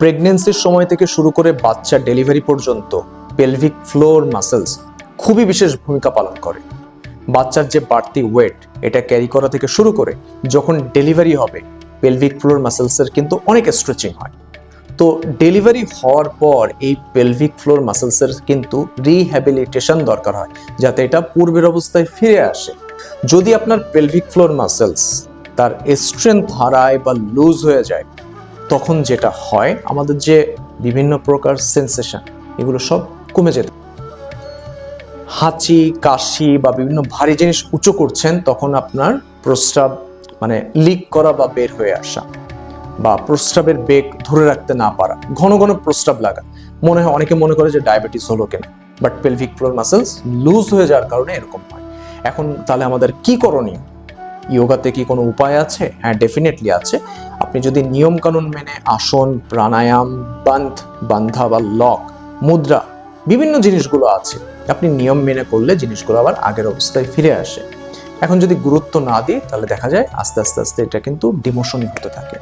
প্রেগন্যান্সির সময় থেকে শুরু করে বাচ্চা ডেলিভারি পর্যন্ত পেলভিক ফ্লোর মাসেলস খুবই বিশেষ ভূমিকা পালন করে। বাচ্চার যে বাড়তি ওয়েট এটা ক্যারি করা থেকে শুরু করে যখন ডেলিভারি হবে পেলভিক ফ্লোর মাসেলসের কিন্তু অনেক স্ট্রেচিং হয়। তো ডেলিভারি হওয়ার পর এই পেলভিক ফ্লোর মাসেলসের কিন্তু রিহ্যাবিলিটেশন দরকার হয় যাতে এটা পূর্বের অবস্থায় ফিরে আসে। যদি আপনার পেলভিক ফ্লোর মাসেলস তার স্ট্রেংথ হারায় বা লুজ হয়ে যায়, তখন যেটা হয় আমাদের যে বিভিন্ন প্রকার সেন্সেশন এগুলো সব কমে যেতে, হাঁচি কাশি বা বিভিন্ন ভারী জিনিস উঁচু করছেন তখন আপনার প্রস্রাব লিক করা বা বের হয়ে আসা, বা প্রস্রাবের বেগ ধরে রাখতে না পারা, ঘন ঘন প্রস্রাব লাগা, অনেকে মনে করে যে ডায়াবেটিস হলো কিনা, but pelvic floor muscles loose হয়ে যাওয়ার কারণে এরকম হয়। এখন তাহলে আমাদের কি করণীয়? ইয়োগাতে কি কোনো উপায় আছে? হ্যাঁ, ডেফিনেটলি আছে। আপনি যদি নিয়ম কানুন মেনে আসন, প্রাণায়াম, বান্ধা বা লক, মুদ্রা, বিভিন্ন জিনিসগুলো আছে, আপনি নিয়ম মেনে করলে জিনিসগুলো আবার আগের অবস্থায় ফিরে আসে। এখন যদি গুরুত্ব না দিই তাহলে দেখা যায় আস্তে আস্তে এটা কিন্তু ডিমোশন হতে থাকে।